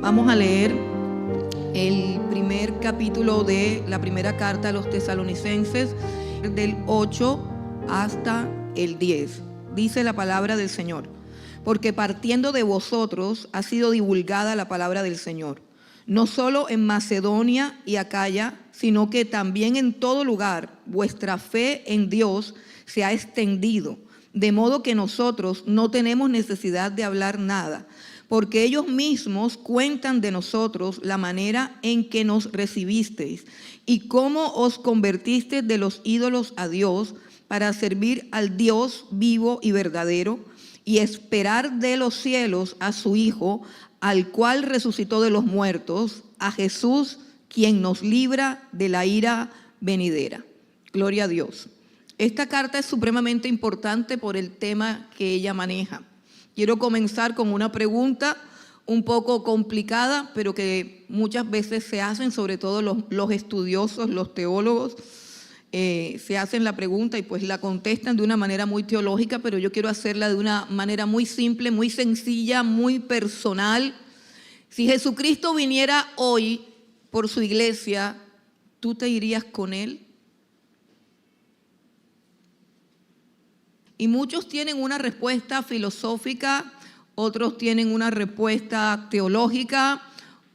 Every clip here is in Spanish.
Vamos a leer el primer capítulo de la primera carta a los tesalonicenses, del 8 hasta el 10. Dice la palabra del Señor: porque partiendo de vosotros ha sido divulgada la palabra del Señor, no solo en Macedonia y Acaya, sino que también en todo lugar vuestra fe en Dios se ha extendido, de modo que nosotros no tenemos necesidad de hablar nada, porque ellos mismos cuentan de nosotros la manera en que nos recibisteis y cómo os convertisteis de los ídolos a Dios para servir al Dios vivo y verdadero y esperar de los cielos a su Hijo, al cual resucitó de los muertos, a Jesús, quien nos libra de la ira venidera. Gloria a Dios. Esta carta es supremamente importante por el tema que ella maneja. Quiero comenzar con una pregunta un poco complicada, pero que muchas veces se hacen, sobre todo los estudiosos, los teólogos, se hacen la pregunta y pues la contestan de una manera muy teológica, pero yo quiero hacerla de una manera muy simple, muy sencilla, muy personal. Si Jesucristo viniera hoy por su iglesia, ¿tú te irías con Él? Y muchos tienen una respuesta filosófica, otros tienen una respuesta teológica,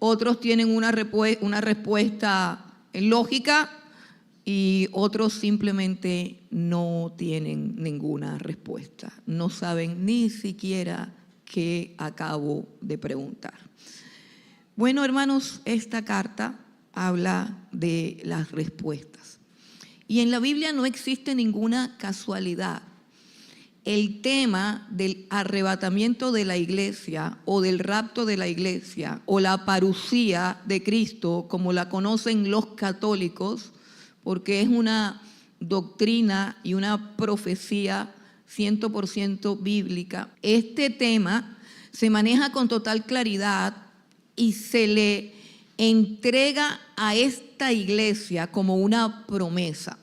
otros tienen una respuesta lógica y otros simplemente no tienen ninguna respuesta. No saben ni siquiera qué acabo de preguntar. Bueno, hermanos, esta carta habla de las respuestas. Y en la Biblia no existe ninguna casualidad. El tema del arrebatamiento de la iglesia o del rapto de la iglesia o la parusía de Cristo, como la conocen los católicos, porque es una doctrina y una profecía 100% bíblica. Este tema se maneja con total claridad y se le entrega a esta iglesia como una promesa.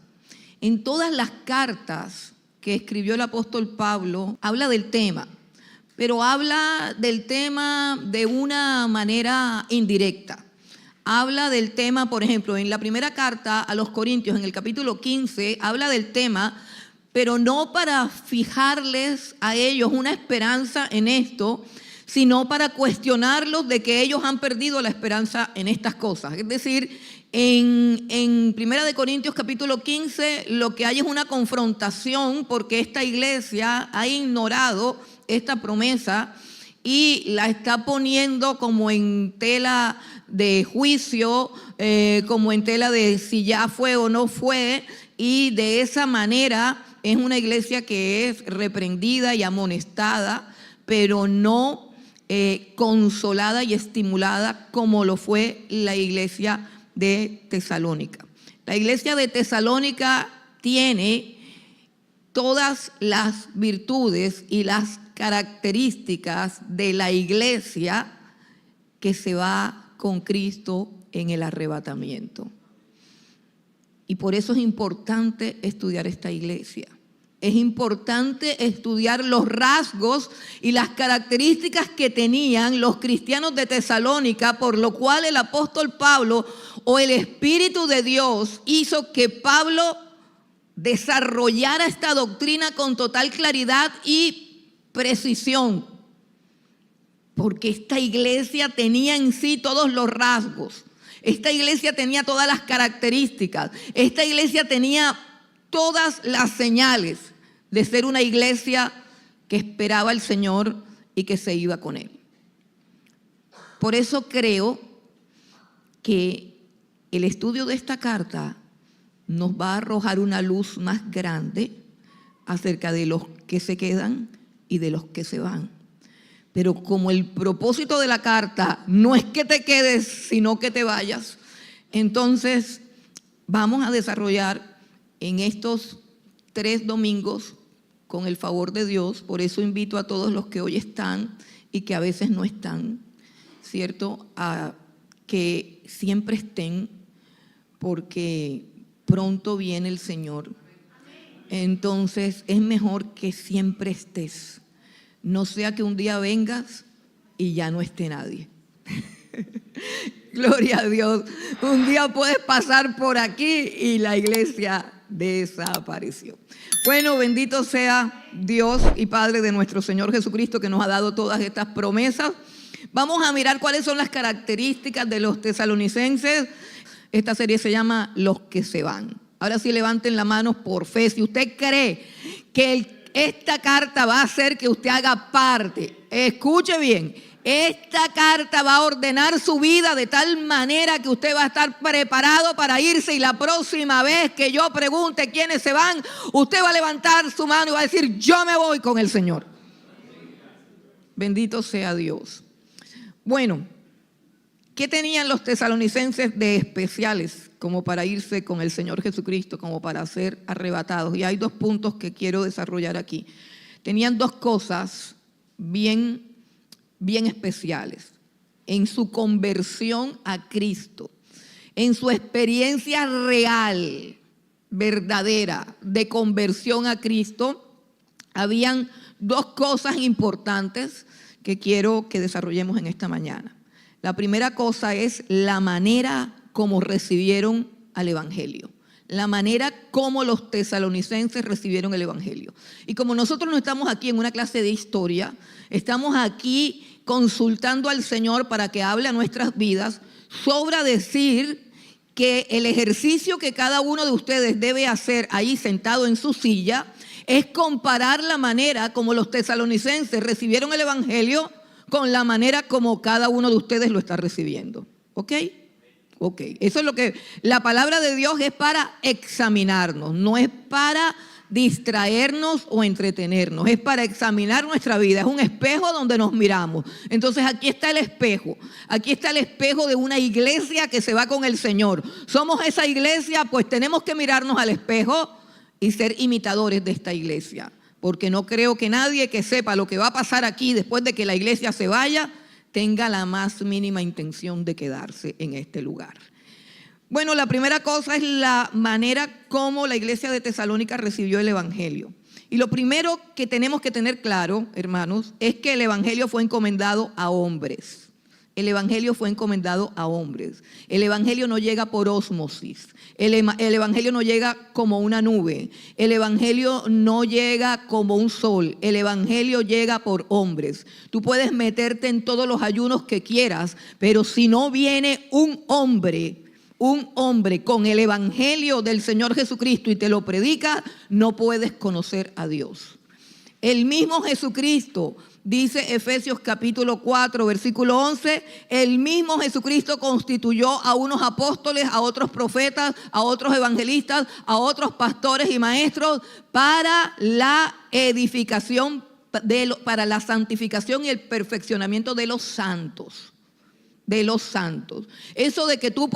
En todas las cartas que escribió el apóstol Pablo, habla del tema, pero habla del tema de una manera indirecta. Habla del tema, por ejemplo, en la primera carta a los Corintios, en el capítulo 15, habla del tema, pero no para fijarles a ellos una esperanza en esto, sino para cuestionarlos de que ellos han perdido la esperanza en estas cosas. Es decir, en Primera de Corintios capítulo 15 lo que hay es una confrontación porque esta iglesia ha ignorado esta promesa y la está poniendo como en tela de juicio, como en tela de si ya fue o no fue, y de esa manera es una iglesia que es reprendida y amonestada, pero no consolada y estimulada como lo fue la iglesia de Tesalónica. La iglesia de Tesalónica tiene todas las virtudes y las características de la iglesia que se va con Cristo en el arrebatamiento. Y por eso es importante estudiar esta iglesia. Es importante estudiar los rasgos y las características que tenían los cristianos de Tesalónica, por lo cual el apóstol Pablo o el Espíritu de Dios hizo que Pablo desarrollara esta doctrina con total claridad y precisión, porque esta iglesia tenía en sí todos los rasgos, esta iglesia tenía todas las características, esta iglesia tenía todas las señales de ser una iglesia que esperaba al Señor y que se iba con Él. Por eso creo que el estudio de esta carta nos va a arrojar una luz más grande acerca de los que se quedan y de los que se van. Pero como el propósito de la carta no es que te quedes, sino que te vayas, entonces vamos a desarrollar en estos 3 domingos, con el favor de Dios. Por eso invito a todos los que hoy están y que a veces no están, ¿cierto?, a que siempre estén, porque pronto viene el Señor. Entonces es mejor que siempre estés, no sea que un día vengas y ya no esté nadie. Gloria a Dios. Un día puedes pasar por aquí y la iglesia desapareció. Bueno, bendito sea Dios y Padre de nuestro Señor Jesucristo, que nos ha dado todas estas promesas. Vamos a mirar cuáles son las características de los tesalonicenses. Esta serie se llama Los que se van. Ahora sí, levanten la mano por fe. Si usted cree que esta carta va a hacer que usted haga parte, escuche bien, esta carta va a ordenar su vida de tal manera que usted va a estar preparado para irse, y la próxima vez que yo pregunte quiénes se van, usted va a levantar su mano y va a decir: yo me voy con el Señor. Bendito sea Dios. Bueno, ¿qué tenían los tesalonicenses de especiales como para irse con el Señor Jesucristo, como para ser arrebatados? Y hay dos puntos que quiero desarrollar aquí. Tenían dos cosas bien especiales en su conversión a Cristo, en su experiencia real, verdadera, de conversión a Cristo. Habían dos cosas importantes que quiero que desarrollemos en esta mañana. La primera cosa es la manera como recibieron al Evangelio. La manera como los tesalonicenses recibieron el Evangelio. Y como nosotros no estamos aquí en una clase de historia, estamos aquí consultando al Señor para que hable a nuestras vidas, sobra decir que el ejercicio que cada uno de ustedes debe hacer ahí sentado en su silla es comparar la manera como los tesalonicenses recibieron el Evangelio con la manera como cada uno de ustedes lo está recibiendo. ¿Ok? Ok. Eso es lo que la palabra de Dios es, para examinarnos, no es para distraernos o entretenernos, es para examinar nuestra vida. Es un espejo donde nos miramos. Entonces aquí está el espejo de una iglesia que se va con el Señor. Somos esa iglesia, pues tenemos que mirarnos al espejo y ser imitadores de esta iglesia, porque no creo que nadie que sepa lo que va a pasar aquí después de que la iglesia se vaya tenga la más mínima intención de quedarse en este lugar. Bueno, la primera cosa es la manera como la iglesia de Tesalónica recibió el Evangelio. Y lo primero que tenemos que tener claro, hermanos, es que el Evangelio fue encomendado a hombres. El Evangelio fue encomendado a hombres. El Evangelio no llega por ósmosis. El Evangelio no llega como una nube. El Evangelio no llega como un sol. El Evangelio llega por hombres. Tú puedes meterte en todos los ayunos que quieras, pero si no viene un hombre con el Evangelio del Señor Jesucristo y te lo predica, no puedes conocer a Dios. El mismo Jesucristo, dice Efesios capítulo 4, versículo 11, el mismo Jesucristo constituyó a unos apóstoles, a otros profetas, a otros evangelistas, a otros pastores y maestros para la edificación, para la santificación y el perfeccionamiento de los santos. De los santos. Eso de que tú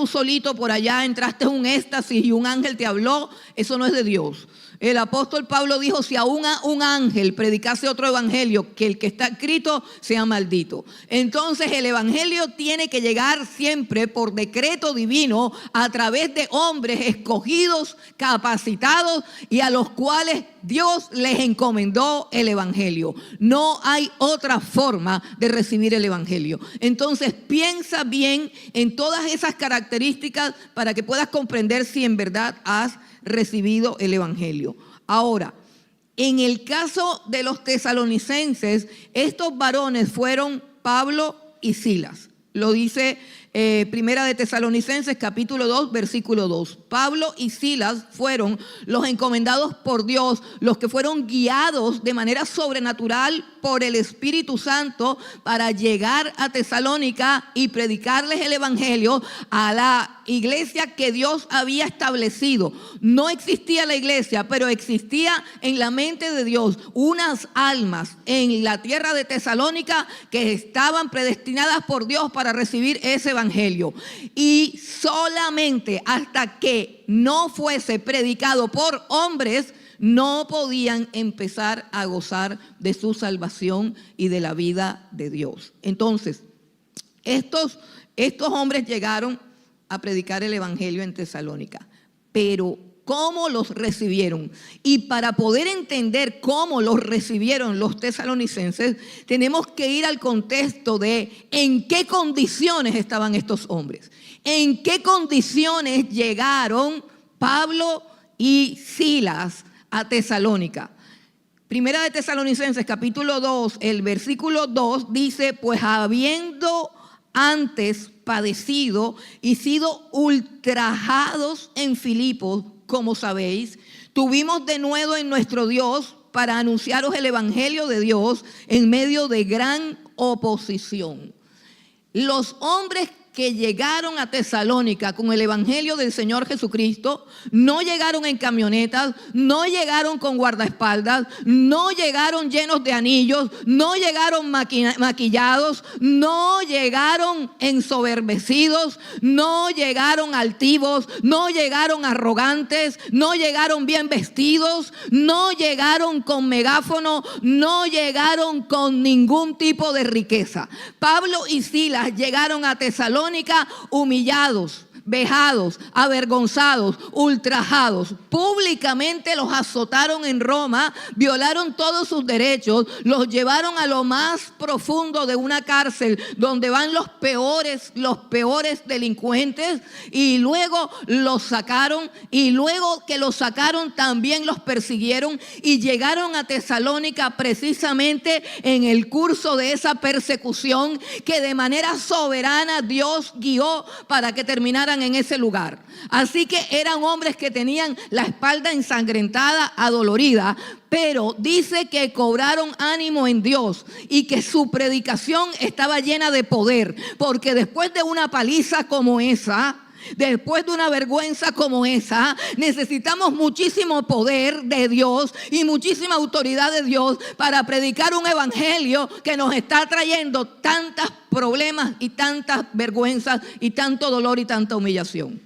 solito por allá entraste en un éxtasis y un ángel te habló, eso no es de Dios. El apóstol Pablo dijo: si aún un ángel predicase otro evangelio que el que está escrito, sea maldito. Entonces el evangelio tiene que llegar siempre por decreto divino a través de hombres escogidos, capacitados y a los cuales Dios les encomendó el evangelio. No hay otra forma de recibir el evangelio. Entonces piensa bien en todas esas características para que puedas comprender si en verdad has recibido el evangelio. Ahora, en el caso de los tesalonicenses, estos varones fueron Pablo y Silas. Lo dice Primera de Tesalonicenses capítulo 2 versículo 2. Pablo y Silas fueron los encomendados por Dios, los que fueron guiados de manera sobrenatural por el Espíritu Santo para llegar a Tesalónica y predicarles el evangelio a la iglesia que Dios había establecido. No existía la iglesia, pero existía en la mente de Dios unas almas en la tierra de Tesalónica que estaban predestinadas por Dios para recibir ese evangelio. Y solamente hasta que no fuese predicado por hombres, no podían empezar a gozar de su salvación y de la vida de Dios. Entonces, estos hombres llegaron a predicar el evangelio en Tesalónica, pero cómo los recibieron. Y para poder entender cómo los recibieron los tesalonicenses, tenemos que ir al contexto de en qué condiciones estaban estos hombres. En qué condiciones llegaron Pablo y Silas a Tesalónica. Primera de Tesalonicenses, capítulo 2, el versículo 2 dice: pues habiendo antes padecido y sido ultrajados en Filipos, como sabéis, tuvimos de nuevo en nuestro Dios para anunciaros el evangelio de Dios en medio de gran oposición. Los hombres que llegaron a Tesalónica con el evangelio del Señor Jesucristo no llegaron en camionetas, no llegaron con guardaespaldas, no llegaron llenos de anillos, no llegaron maquillados, no llegaron ensoberbecidos, no llegaron altivos, no llegaron arrogantes, no llegaron bien vestidos, no llegaron con megáfono, no llegaron con ningún tipo de riqueza. Pablo y Silas llegaron a Tesalónica humillados, vejados, avergonzados, ultrajados. Públicamente los azotaron en Roma, violaron todos sus derechos, los llevaron a lo más profundo de una cárcel donde van los peores delincuentes, y luego los sacaron, y luego que los sacaron también los persiguieron, y llegaron a Tesalónica precisamente en el curso de esa persecución que de manera soberana Dios guió para que terminaran en ese lugar. Así que eran hombres que tenían la espalda ensangrentada, adolorida, pero dice que cobraron ánimo en Dios y que su predicación estaba llena de poder, porque después de una paliza como esa, después de una vergüenza como esa, necesitamos muchísimo poder de Dios y muchísima autoridad de Dios para predicar un evangelio que nos está trayendo tantos problemas y tantas vergüenzas y tanto dolor y tanta humillación.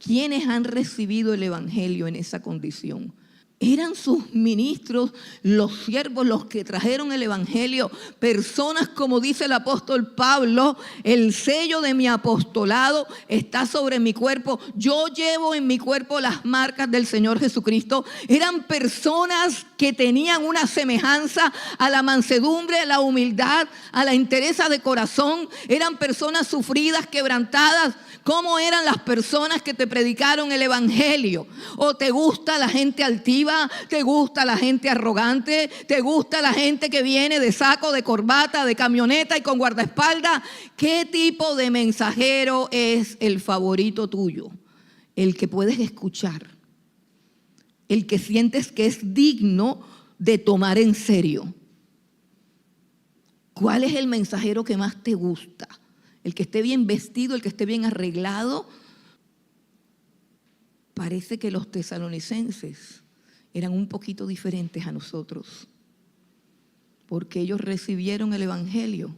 ¿Quiénes han recibido el evangelio en esa condición? Eran sus ministros, los siervos, los que trajeron el evangelio, personas como dice el apóstol Pablo: el sello de mi apostolado está sobre mi cuerpo, yo llevo en mi cuerpo las marcas del Señor Jesucristo. Eran personas que tenían una semejanza a la mansedumbre, a la humildad, a la entereza de corazón. Eran personas sufridas, quebrantadas. ¿Cómo eran las personas que te predicaron el evangelio? ¿O te gusta la gente altiva? ¿Te gusta la gente arrogante? ¿Te gusta la gente que viene de saco, de corbata, de camioneta y con guardaespaldas? ¿Qué tipo de mensajero es el favorito tuyo? El que puedes escuchar, el que sientes que es digno de tomar en serio. ¿Cuál es el mensajero que más te gusta? El que esté bien vestido, el que esté bien arreglado. Parece que los tesalonicenses eran un poquito diferentes a nosotros, porque ellos recibieron el evangelio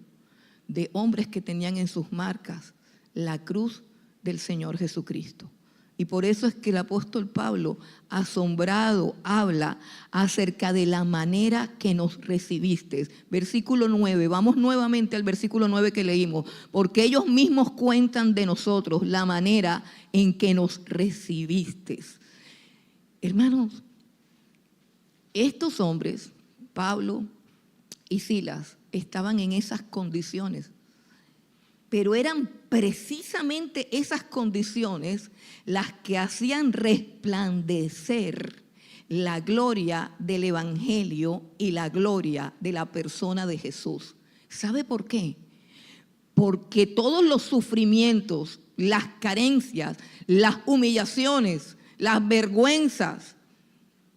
de hombres que tenían en sus marcas la cruz del Señor Jesucristo. Y por eso es que el apóstol Pablo, asombrado, habla acerca de la manera que nos recibiste. Versículo 9, vamos nuevamente al versículo 9 que leímos. Porque ellos mismos cuentan de nosotros la manera en que nos recibiste. Hermanos, estos hombres, Pablo y Silas, estaban en esas condiciones. Pero eran precisamente esas condiciones las que hacían resplandecer la gloria del evangelio y la gloria de la persona de Jesús. ¿Sabe por qué? Porque todos los sufrimientos, las carencias, las humillaciones, las vergüenzas,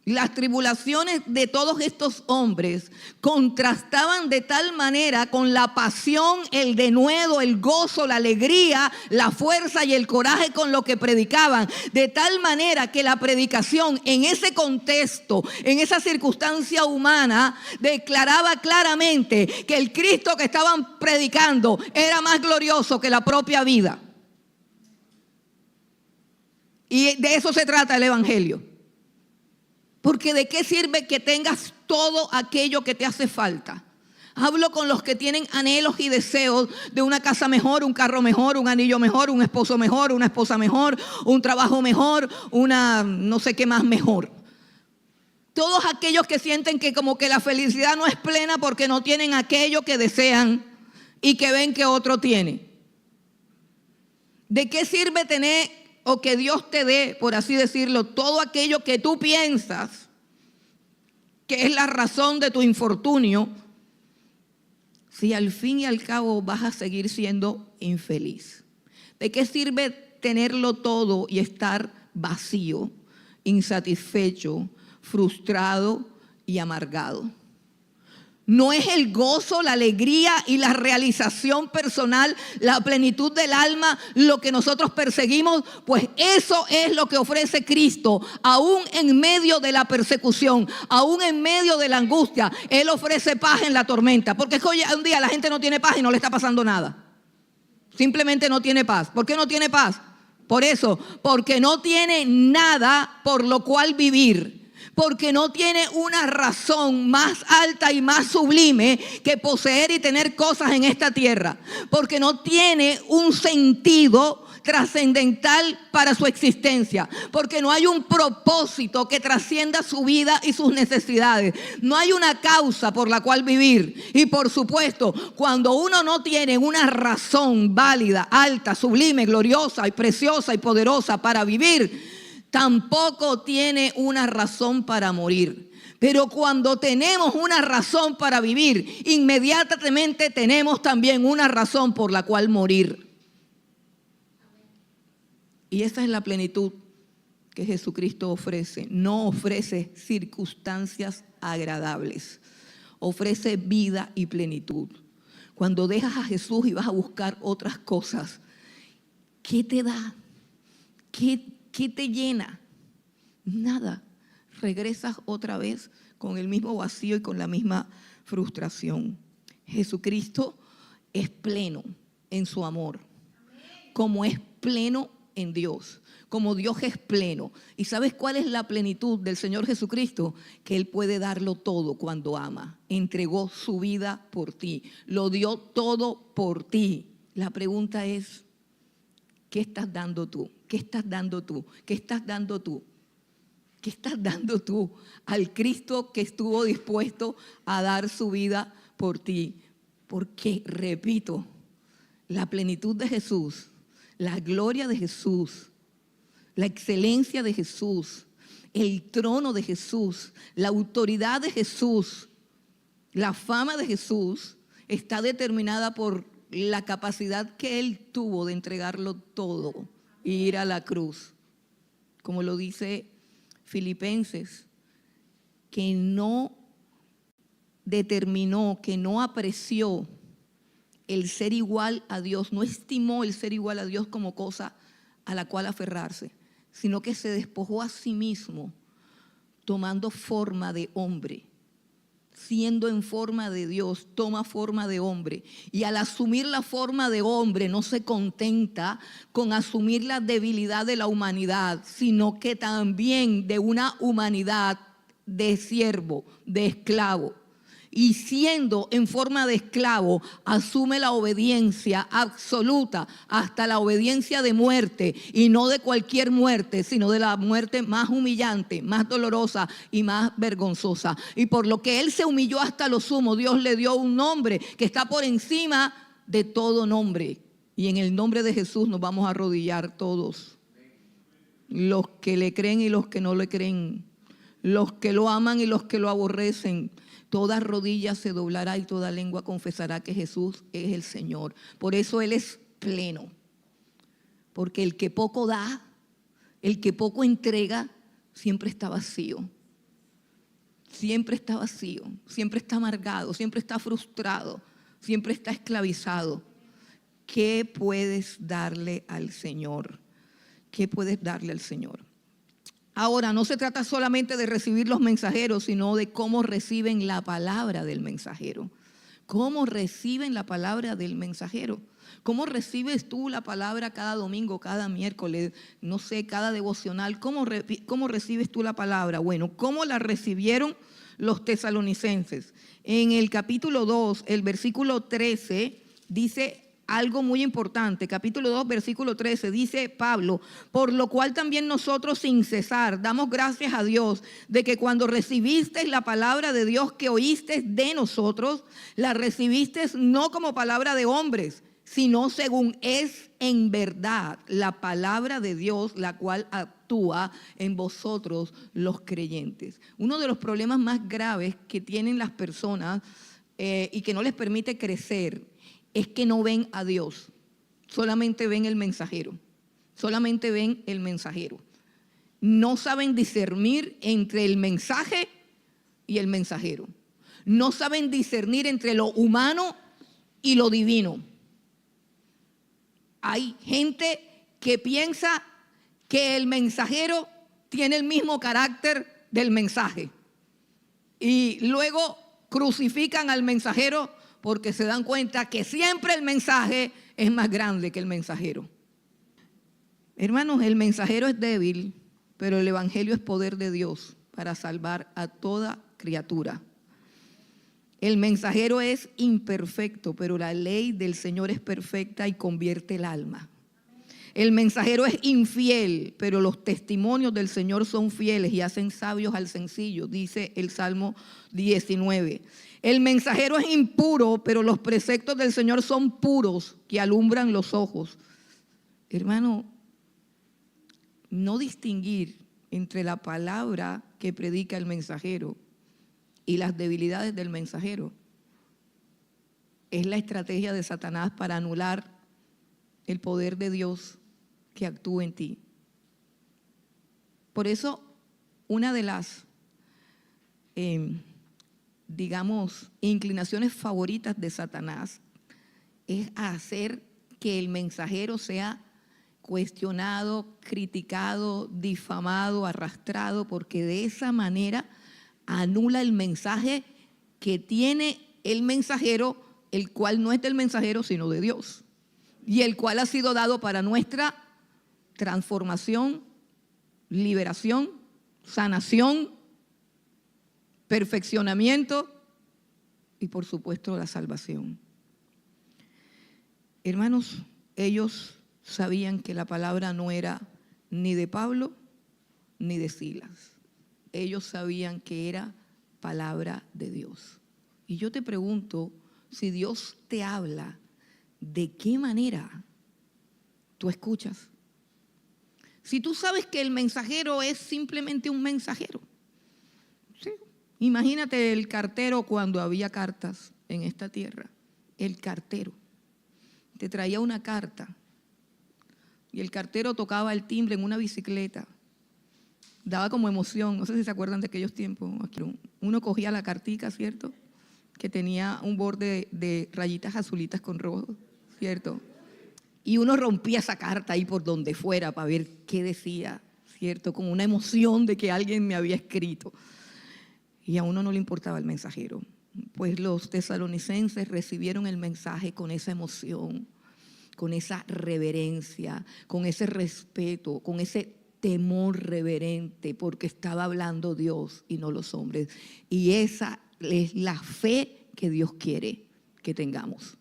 las tribulaciones de todos estos hombres contrastaban de tal manera con la pasión, el denuedo, el gozo, la alegría, la fuerza y el coraje con lo que predicaban. De tal manera que la predicación en ese contexto, en esa circunstancia humana, declaraba claramente que el Cristo que estaban predicando era más glorioso que la propia vida. Y de eso se trata el evangelio. Porque ¿de qué sirve que tengas todo aquello que te hace falta? Hablo con los que tienen anhelos y deseos de una casa mejor, un carro mejor, un anillo mejor, un esposo mejor, una esposa mejor, un trabajo mejor, una no sé qué más mejor. Todos aquellos que sienten que como que la felicidad no es plena porque no tienen aquello que desean y que ven que otro tiene. ¿De qué sirve tener o que Dios te dé, por así decirlo, todo aquello que tú piensas que es la razón de tu infortunio, si al fin y al cabo vas a seguir siendo infeliz? ¿De qué sirve tenerlo todo y estar vacío, insatisfecho, frustrado y amargado? ¿No es el gozo, la alegría y la realización personal, la plenitud del alma lo que nosotros perseguimos? Pues eso es lo que ofrece Cristo, aún en medio de la persecución, aún en medio de la angustia. Él ofrece paz en la tormenta, porque es que hoy un día la gente no tiene paz y no le está pasando nada. Simplemente no tiene paz. ¿Por qué no tiene paz? Por eso, porque no tiene nada por lo cual vivir. Porque no tiene una razón más alta y más sublime que poseer y tener cosas en esta tierra. Porque no tiene un sentido trascendental para su existencia. Porque no hay un propósito que trascienda su vida y sus necesidades. No hay una causa por la cual vivir. Y por supuesto, cuando uno no tiene una razón válida, alta, sublime, gloriosa y preciosa y poderosa para vivir, tampoco tiene una razón para morir. Pero cuando tenemos una razón para vivir, inmediatamente tenemos también una razón por la cual morir. Y esa es la plenitud que Jesucristo ofrece. No ofrece circunstancias agradables, ofrece vida y plenitud. Cuando dejas a Jesús y vas a buscar otras cosas, ¿qué te da? ¿Qué te llena? Nada. Regresas otra vez con el mismo vacío y con la misma frustración. Jesucristo es pleno en su amor, como es pleno en Dios, como Dios es pleno. ¿Y sabes cuál es la plenitud del Señor Jesucristo? Que Él puede darlo todo cuando ama. Entregó su vida por ti, lo dio todo por ti. La pregunta es, ¿qué estás dando tú? ¿Qué estás dando tú? ¿Qué estás dando tú? ¿Qué estás dando tú al Cristo que estuvo dispuesto a dar su vida por ti? Porque, repito, la plenitud de Jesús, la gloria de Jesús, la excelencia de Jesús, el trono de Jesús, la autoridad de Jesús, la fama de Jesús está determinada por la capacidad que Él tuvo de entregarlo todo e ir a la cruz. Como lo dice Filipenses, que no determinó, que no apreció el ser igual a Dios, no estimó el ser igual a Dios como cosa a la cual aferrarse, sino que se despojó a sí mismo, tomando forma de hombre. Siendo en forma de Dios, toma forma de hombre. Y al asumir la forma de hombre, no se contenta con asumir la debilidad de la humanidad, sino que también de una humanidad de siervo, de esclavo. Y siendo en forma de esclavo, asume la obediencia absoluta, hasta la obediencia de muerte, y no de cualquier muerte, sino de la muerte más humillante, más dolorosa y más vergonzosa. Y por lo que Él se humilló hasta lo sumo, Dios le dio un nombre que está por encima de todo nombre. Y en el nombre de Jesús nos vamos a arrodillar todos, los que le creen y los que no le creen, los que lo aman y los que lo aborrecen. Toda rodilla se doblará y toda lengua confesará que Jesús es el Señor. Por eso Él es pleno. Porque el que poco da, el que poco entrega, siempre está vacío. Siempre está vacío, siempre está amargado, siempre está frustrado, siempre está esclavizado. ¿Qué puedes darle al Señor? ¿Qué puedes darle al Señor? Ahora, no se trata solamente de recibir los mensajeros, sino de cómo reciben la palabra del mensajero. ¿Cómo reciben la palabra del mensajero? ¿Cómo recibes tú la palabra cada domingo, cada miércoles, no sé, cada devocional? ¿Cómo recibes tú la palabra? Bueno, ¿cómo la recibieron los tesalonicenses. En el capítulo 2, el versículo 13, dice algo muy importante. Capítulo 2, versículo 13, dice Pablo: por lo cual también nosotros sin cesar damos gracias a Dios de que cuando recibisteis la palabra de Dios que oísteis de nosotros, la recibisteis no como palabra de hombres, sino según es en verdad la palabra de Dios, la cual actúa en vosotros los creyentes. Uno de los problemas más graves que tienen las personas y que no les permite crecer es que no ven a Dios, solamente ven el mensajero, solamente ven el mensajero. No saben discernir entre el mensaje y el mensajero. No saben discernir entre lo humano y lo divino. Hay gente que piensa que el mensajero tiene el mismo carácter del mensaje y luego crucifican al mensajero porque se dan cuenta que siempre el mensaje es más grande que el mensajero. Hermanos, el mensajero es débil, pero el evangelio es poder de Dios para salvar a toda criatura. El mensajero es imperfecto, pero la ley del Señor es perfecta y convierte el alma. El mensajero es infiel, pero los testimonios del Señor son fieles y hacen sabios al sencillo, dice el Salmo 19. El mensajero es impuro, pero los preceptos del Señor son puros, que alumbran los ojos. Hermano, no distinguir entre la palabra que predica el mensajero y las debilidades del mensajero es la estrategia de Satanás para anular el poder de Dios que actúa en ti. Por eso, una de las inclinaciones favoritas de Satanás es hacer que el mensajero sea cuestionado, criticado, difamado, arrastrado, porque de esa manera anula el mensaje que tiene el mensajero, el cual no es del mensajero, sino de Dios, y el cual ha sido dado para nuestra transformación, liberación, sanación, perfeccionamiento y por supuesto la salvación. Hermanos, ellos sabían que la palabra no era ni de Pablo ni de Silas. Ellos sabían que era palabra de Dios. Y yo te pregunto, si Dios te habla, ¿de qué manera tú escuchas? Si tú sabes que el mensajero es simplemente un mensajero, ¿sí? Imagínate el cartero cuando había cartas en esta tierra. El cartero te traía una carta y el cartero tocaba el timbre en una bicicleta. Daba como emoción, no sé si se acuerdan de aquellos tiempos. Uno cogía la cartica, ¿cierto? Que tenía un borde de rayitas azulitas con rojo, ¿cierto? Y uno rompía esa carta ahí por donde fuera para ver qué decía, ¿cierto? Con una emoción de que alguien me había escrito. Y a uno no le importaba el mensajero. Pues los tesalonicenses recibieron el mensaje con esa emoción, con esa reverencia, con ese respeto, con ese temor reverente, porque estaba hablando Dios y no los hombres. Y esa es la fe que Dios quiere que tengamos.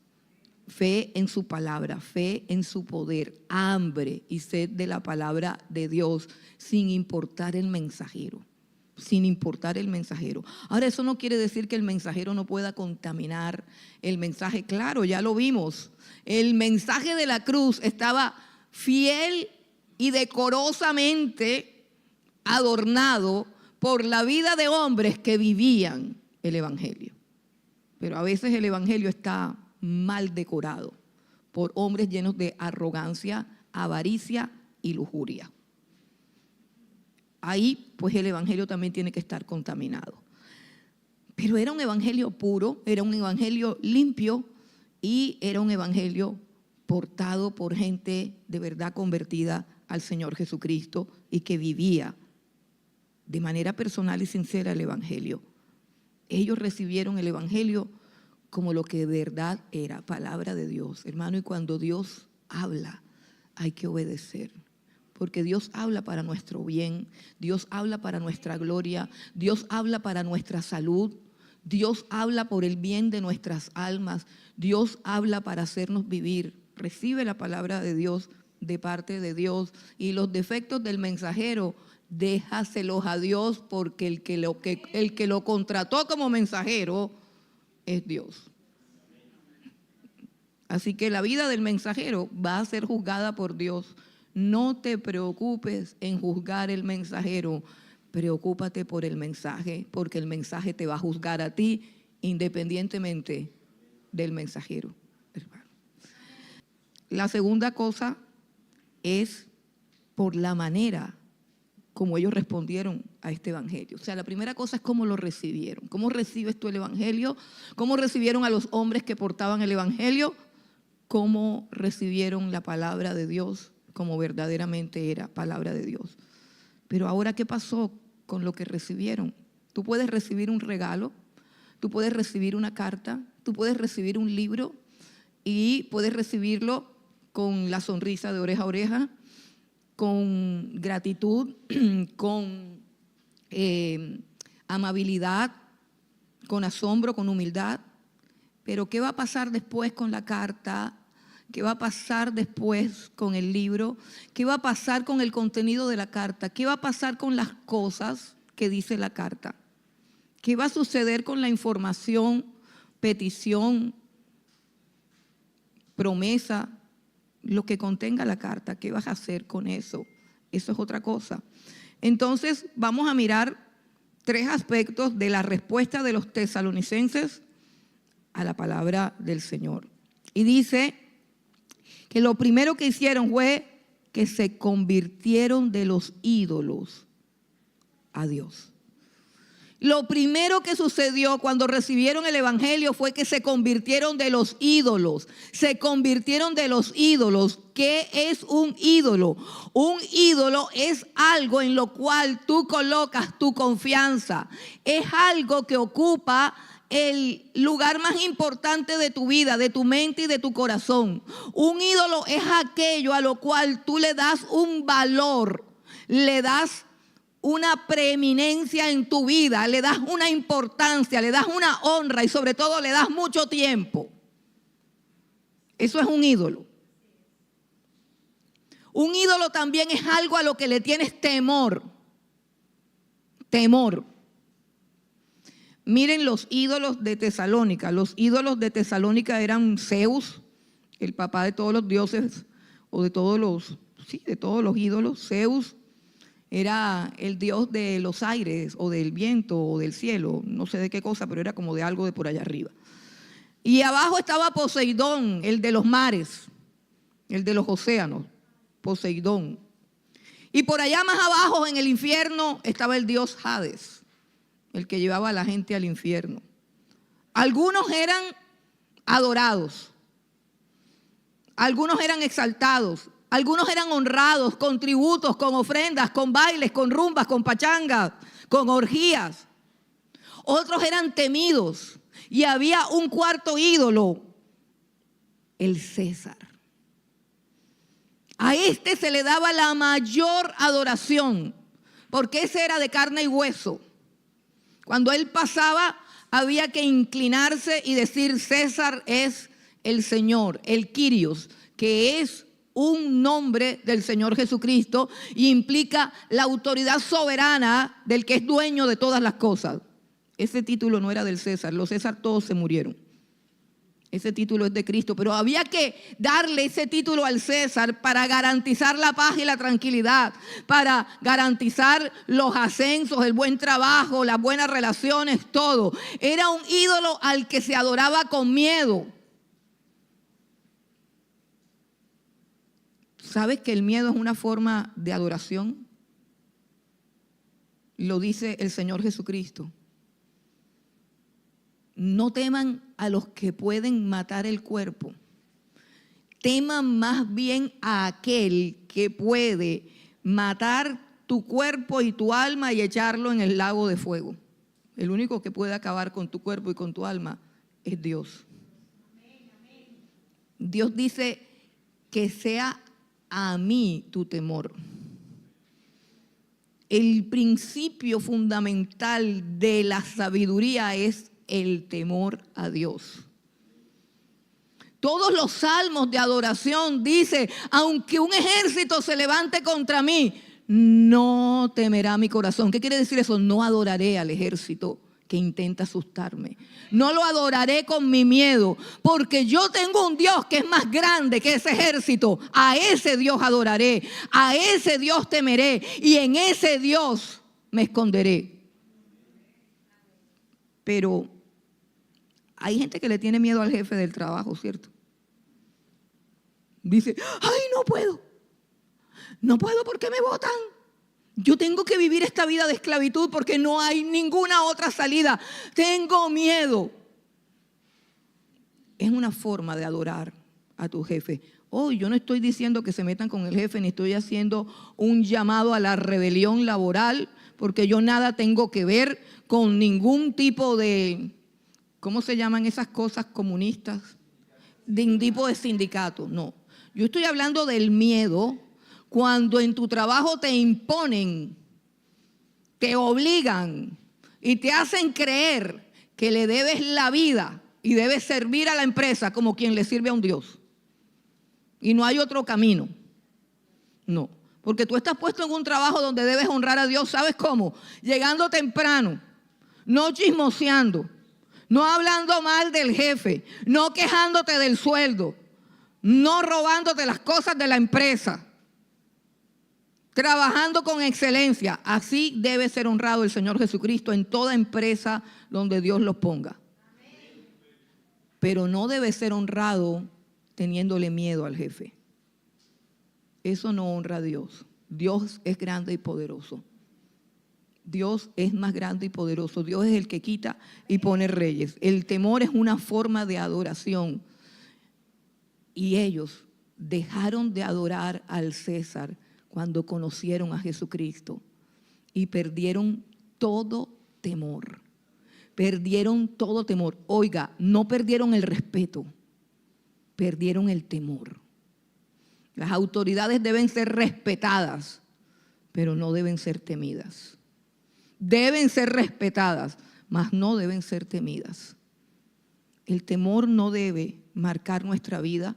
Fe en su palabra, fe en su poder, hambre y sed de la palabra de Dios, sin importar el mensajero, sin importar el mensajero. Ahora, eso no quiere decir que el mensajero no pueda contaminar el mensaje. Claro, ya lo vimos. El mensaje de la cruz estaba fiel y decorosamente adornado por la vida de hombres que vivían el evangelio. Pero a veces el evangelio está mal decorado por hombres llenos de arrogancia, avaricia y lujuria. Ahí pues el evangelio también tiene que estar contaminado. Pero era un evangelio puro, era un evangelio limpio y era un evangelio portado por gente de verdad convertida al Señor Jesucristo y que vivía de manera personal y sincera el evangelio. Ellos recibieron el evangelio como lo que de verdad era, palabra de Dios, hermano. Y cuando Dios habla, hay que obedecer, porque Dios habla para nuestro bien, Dios habla para nuestra gloria, Dios habla para nuestra salud, Dios habla por el bien de nuestras almas, Dios habla para hacernos vivir. Recibe la palabra de Dios de parte de Dios, y los defectos del mensajero, déjaselos a Dios, porque el que lo contrató como mensajero es Dios. Así que la vida del mensajero va a ser juzgada por Dios. No te preocupes en juzgar el mensajero, preocúpate por el mensaje, porque el mensaje te va a juzgar a ti independientemente del mensajero, hermano. La segunda cosa es por la manera como ellos respondieron a este evangelio. O sea, la primera cosa es cómo lo recibieron. ¿Cómo recibes tú el evangelio? ¿Cómo recibieron a los hombres que portaban el evangelio? ¿Cómo recibieron la palabra de Dios como verdaderamente era palabra de Dios? Pero ahora, ¿qué pasó con lo que recibieron? Tú puedes recibir un regalo, tú puedes recibir una carta, tú puedes recibir un libro y puedes recibirlo con la sonrisa de oreja a oreja, con gratitud, con amabilidad, con asombro, con humildad. Pero ¿qué va a pasar después con la carta? ¿Qué va a pasar después con el libro? ¿Qué va a pasar con el contenido de la carta? ¿Qué va a pasar con las cosas que dice la carta? ¿Qué va a suceder con la información, petición, promesa, lo que contenga la carta? ¿Qué vas a hacer con eso? Eso es otra cosa. Entonces vamos a mirar 3 aspectos de la respuesta de los tesalonicenses a la palabra del Señor. Y dice que lo primero que hicieron fue que se convirtieron de los ídolos a Dios. Lo primero que sucedió cuando recibieron el evangelio fue que se convirtieron de los ídolos. Se convirtieron de los ídolos. ¿Qué es un ídolo? Un ídolo es algo en lo cual tú colocas tu confianza. Es algo que ocupa el lugar más importante de tu vida, de tu mente y de tu corazón. Un ídolo es aquello a lo cual tú le das un valor, le das una preeminencia en tu vida, le das una importancia, le das una honra y sobre todo le das mucho tiempo. Eso es un ídolo. Un ídolo también es algo a lo que le tienes temor. Temor. Miren los ídolos de Tesalónica. Los ídolos de Tesalónica eran Zeus, el papá de todos los dioses, o de todos los ídolos. Zeus era el dios de los aires, o del viento, o del cielo, no sé de qué cosa, pero era como de algo de por allá arriba. Y abajo estaba Poseidón, el de los mares, el de los océanos, Poseidón. Y por allá más abajo en el infierno estaba el dios Hades, el que llevaba a la gente al infierno. Algunos eran adorados, algunos eran exaltados, algunos eran honrados con tributos, con ofrendas, con bailes, con rumbas, con pachangas, con orgías. Otros eran temidos y había un cuarto ídolo, el César. A este se le daba la mayor adoración porque ese era de carne y hueso. Cuando él pasaba había que inclinarse y decir: César es el Señor, el Kyrios, que es un nombre del Señor Jesucristo y implica la autoridad soberana del que es dueño de todas las cosas. Ese título no era del César, los César todos se murieron. Ese título es de Cristo, pero había que darle ese título al César para garantizar la paz y la tranquilidad, para garantizar los ascensos, el buen trabajo, las buenas relaciones, todo. Era un ídolo al que se adoraba con miedo. ¿Sabes que el miedo es una forma de adoración? Lo dice el Señor Jesucristo. No teman a los que pueden matar el cuerpo. Teman más bien a aquel que puede matar tu cuerpo y tu alma y echarlo en el lago de fuego. El único que puede acabar con tu cuerpo y con tu alma es Dios. Dios dice que sea a mí tu temor. el principio fundamental de la sabiduría es el temor a Dios. Todos los salmos de adoración dice, aunque un ejército se levante contra mí, no temerá mi corazón. ¿Qué quiere decir eso? No adoraré al ejército que intenta asustarme. No lo adoraré con mi miedo, porque yo tengo un Dios que es más grande que ese ejército. A ese Dios adoraré, a ese Dios temeré y en ese Dios me esconderé. Pero hay gente que le tiene miedo al jefe del trabajo, ¿cierto? Dice, ay, no puedo porque me botan. Yo tengo que vivir esta vida de esclavitud porque no hay ninguna otra salida. Tengo miedo. Es una forma de adorar a tu jefe. Yo no estoy diciendo que se metan con el jefe, ni estoy haciendo un llamado a la rebelión laboral, porque yo nada tengo que ver con ningún tipo de, ¿cómo se llaman esas cosas comunistas? De un tipo de sindicato, no. Yo estoy hablando del miedo cuando en tu trabajo te imponen, te obligan y te hacen creer que le debes la vida y debes servir a la empresa como quien le sirve a un Dios. Y no hay otro camino. No, porque tú estás puesto en un trabajo donde debes honrar a Dios. ¿Sabes cómo? Llegando temprano, no chismoseando, no hablando mal del jefe, no quejándote del sueldo, no robándote las cosas de la empresa, trabajando con excelencia. Así debe ser honrado el Señor Jesucristo en toda empresa donde Dios los ponga. Pero no debe ser honrado teniéndole miedo al jefe. Eso no honra a Dios. Dios es grande y poderoso. Dios es más grande y poderoso. Dios es el que quita y pone reyes. El temor es una forma de adoración. Y ellos dejaron de adorar al César cuando conocieron a Jesucristo y perdieron todo temor. Perdieron todo temor. Oiga, no perdieron el respeto, perdieron el temor. Las autoridades deben ser respetadas, pero no deben ser temidas. Deben ser respetadas, mas no deben ser temidas. El temor no debe marcar nuestra vida.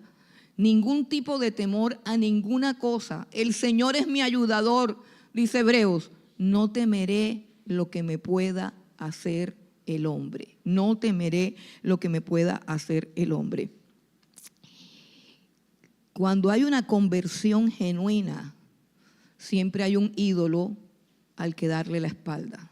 Ningún tipo de temor a ninguna cosa. El Señor es mi ayudador, dice Hebreos. No temeré lo que me pueda hacer el hombre. No temeré lo que me pueda hacer el hombre. Cuando hay una conversión genuina, siempre hay un ídolo al que darle la espalda.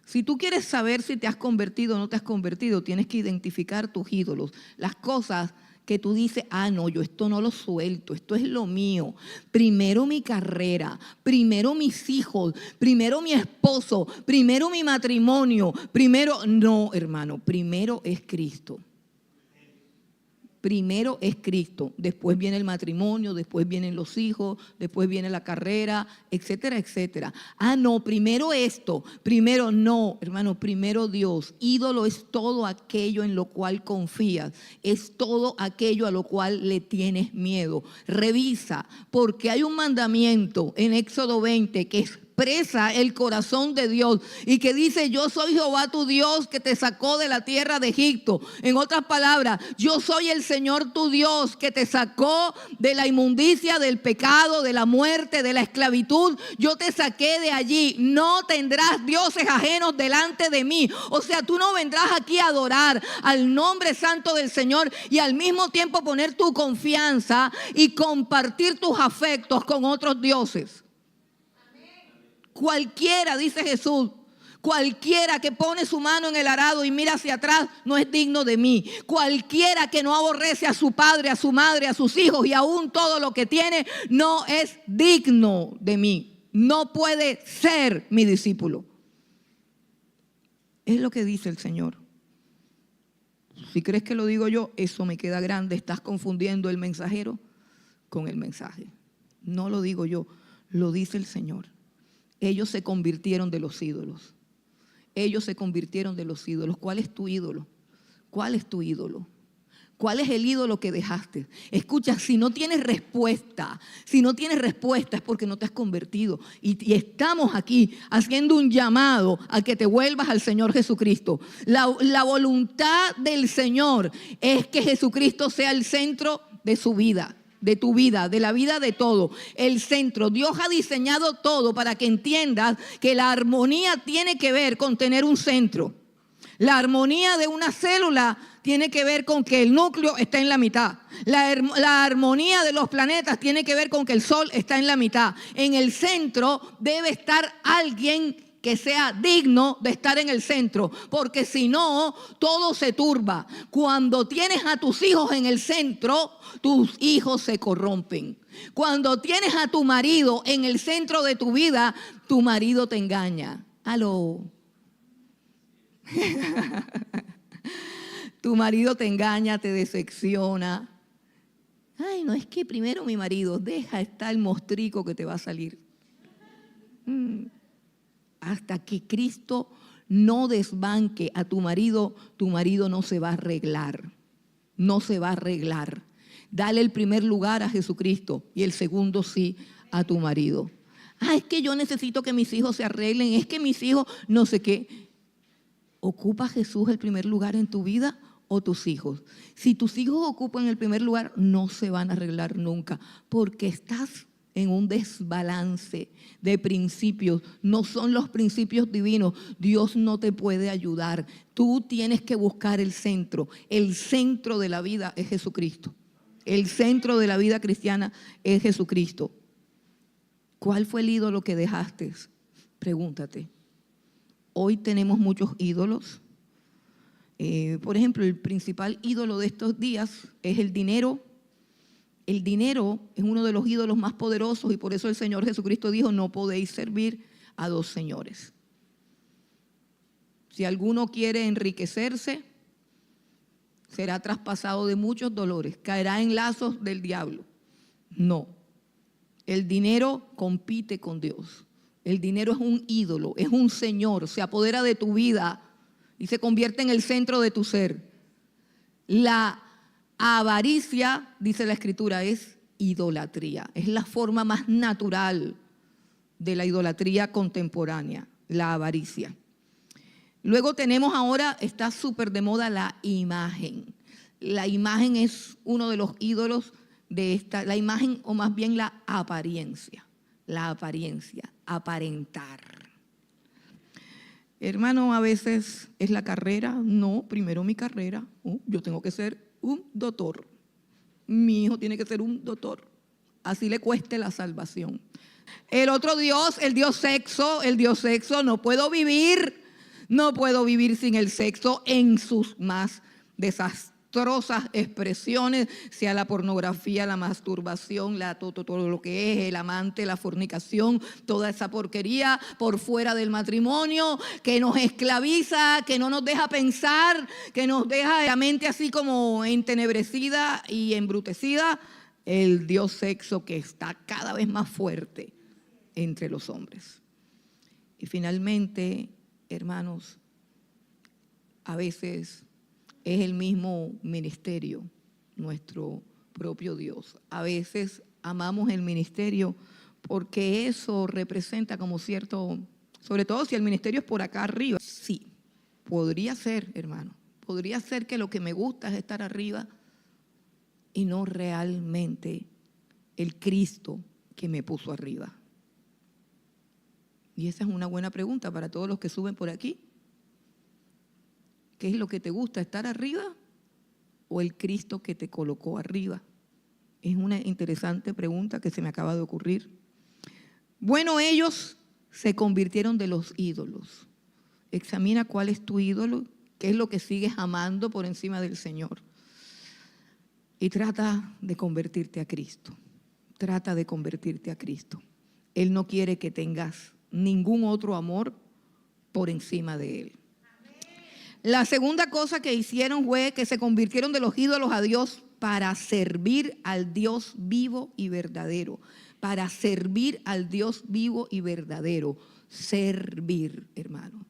Si tú quieres saber si te has convertido o no te has convertido, tienes que identificar tus ídolos, las cosas que tú dices, no, yo esto no lo suelto, esto es lo mío. Primero mi carrera, primero mis hijos, primero mi esposo, primero mi matrimonio, no, hermano, primero es Cristo. Primero es Cristo, después viene el matrimonio, después vienen los hijos, después viene la carrera, etcétera, etcétera. No, primero esto, primero no, hermano, primero Dios. Ídolo es todo aquello en lo cual confías, es todo aquello a lo cual le tienes miedo. Revisa, porque hay un mandamiento en Éxodo 20 que expresa el corazón de Dios y que dice: yo soy Jehová tu Dios que te sacó de la tierra de Egipto. En otras palabras, yo soy el Señor tu Dios que te sacó de la inmundicia, del pecado, de la muerte, de la esclavitud. Yo te saqué de allí. No tendrás dioses ajenos delante de mí. O sea, tú no vendrás aquí a adorar al nombre santo del Señor y al mismo tiempo poner tu confianza y compartir tus afectos con otros dioses. Cualquiera, dice Jesús, cualquiera que pone su mano en el arado y mira hacia atrás no es digno de mí. Cualquiera que no aborrece a su padre, a su madre, a sus hijos y aún todo lo que tiene, no es digno de mí. No puede ser mi discípulo. Es lo que dice el Señor. Si crees que lo digo yo, eso me queda grande. Estás confundiendo el mensajero con el mensaje. No lo digo yo, lo dice el Señor. Ellos se convirtieron de los ídolos. Ellos se convirtieron de los ídolos. ¿Cuál es tu ídolo? ¿Cuál es tu ídolo? ¿Cuál es el ídolo que dejaste? Escucha, si no tienes respuesta es porque no te has convertido. Y estamos aquí haciendo un llamado a que te vuelvas al Señor Jesucristo. La voluntad del Señor es que Jesucristo sea el centro de su vida, de tu vida, de la vida de todo. El centro. Dios ha diseñado todo para que entiendas que la armonía tiene que ver con tener un centro. La armonía de una célula tiene que ver con que el núcleo está en la mitad. La armonía de los planetas tiene que ver con que el sol está en la mitad. En el centro debe estar alguien que sea digno de estar en el centro, porque si no, todo se turba. Cuando tienes a tus hijos en el centro, tus hijos se corrompen. Cuando tienes a tu marido en el centro de tu vida, tu marido te engaña. Aló. Tu marido te engaña, te decepciona. Ay, no, es que primero mi marido, deja estar el mostrico que te va a salir. Hasta que Cristo no desbanque a tu marido no se va a arreglar. No se va a arreglar. Dale el primer lugar a Jesucristo y el segundo sí a tu marido. Es que yo necesito que mis hijos se arreglen, es que mis hijos no sé qué. ¿Ocupa Jesús el primer lugar en tu vida o tus hijos? Si tus hijos ocupan el primer lugar, no se van a arreglar nunca, porque estás en un desbalance de principios. No son los principios divinos. Dios no te puede ayudar. Tú tienes que buscar el centro. El centro de la vida es Jesucristo. El centro de la vida cristiana es Jesucristo. ¿Cuál fue el ídolo que dejaste? Pregúntate. Hoy tenemos muchos ídolos. Por ejemplo, el principal ídolo de estos días es el dinero. El dinero es uno de los ídolos más poderosos y por eso el Señor Jesucristo dijo, no podéis servir a dos señores. Si alguno quiere enriquecerse, será traspasado de muchos dolores, caerá en lazos del diablo. No, el dinero compite con Dios. El dinero es un ídolo, es un señor, se apodera de tu vida y se convierte en el centro de tu ser. La avaricia, dice la Escritura, es idolatría. Es la forma más natural de la idolatría contemporánea, la avaricia. Luego tenemos ahora, está súper de moda la imagen. La imagen es uno de los ídolos de esta, la imagen o más bien la apariencia. La apariencia, aparentar. Hermano, a veces es la carrera. No, primero mi carrera. Yo tengo que ser un doctor. Mi hijo tiene que ser un doctor. Así le cueste la salvación. El otro Dios, el Dios sexo, no puedo vivir sin el sexo en sus más desastrosas expresiones, sea la pornografía, la masturbación, todo lo que es el amante, la fornicación, toda esa porquería por fuera del matrimonio que nos esclaviza, que no nos deja pensar, que nos deja la mente así como entenebrecida y embrutecida. El Dios sexo que está cada vez más fuerte entre los hombres. Y finalmente, hermanos, a veces es el mismo ministerio, nuestro propio Dios. A veces amamos el ministerio porque eso representa como cierto, sobre todo si el ministerio es por acá arriba. Sí, podría ser, hermano, podría ser que lo que me gusta es estar arriba y no realmente el Cristo que me puso arriba. Y esa es una buena pregunta para todos los que suben por aquí. ¿Qué es lo que te gusta, estar arriba o el Cristo que te colocó arriba? Es una interesante pregunta que se me acaba de ocurrir. Bueno, ellos se convirtieron de los ídolos. Examina cuál es tu ídolo, qué es lo que sigues amando por encima del Señor. Y trata de convertirte a Cristo. Trata de convertirte a Cristo. Él no quiere que tengas ningún otro amor por encima de Él. La segunda cosa que hicieron fue que se convirtieron de los ídolos a Dios para servir al Dios vivo y verdadero. Para servir al Dios vivo y verdadero. Servir, hermano.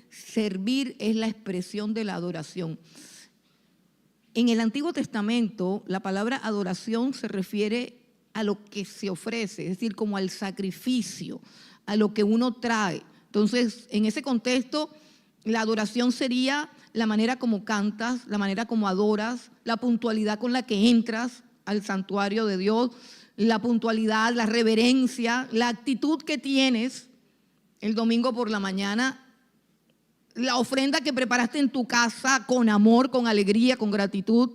Servir es la expresión de la adoración. En el Antiguo Testamento, la palabra adoración se refiere a lo que se ofrece, es decir, como al sacrificio, a lo que uno trae. Entonces, en ese contexto, la adoración sería la manera como cantas, la manera como adoras, la puntualidad con la que entras al santuario de Dios, la puntualidad, la reverencia, la actitud que tienes el domingo por la mañana, la ofrenda que preparaste en tu casa con amor, con alegría, con gratitud.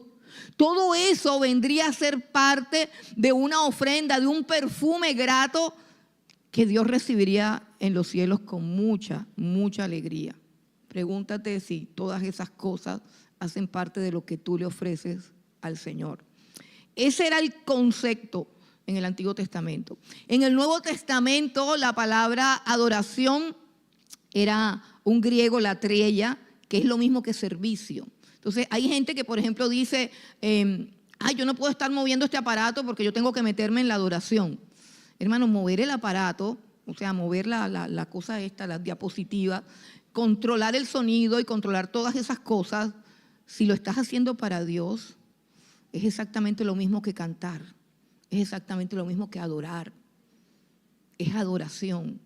Todo eso vendría a ser parte de una ofrenda, de un perfume grato que Dios recibiría en los cielos con mucha, mucha alegría. Pregúntate si todas esas cosas hacen parte de lo que tú le ofreces al Señor. Ese era el concepto en el Antiguo Testamento. En el Nuevo Testamento la palabra adoración era un griego latreia, que es lo mismo que servicio. Entonces hay gente que, por ejemplo, dice, yo no puedo estar moviendo este aparato porque yo tengo que meterme en la adoración. Hermano, mover el aparato, o sea, mover la cosa esta, la diapositiva, controlar el sonido y controlar todas esas cosas, si lo estás haciendo para Dios, es exactamente lo mismo que cantar, es exactamente lo mismo que adorar, es adoración,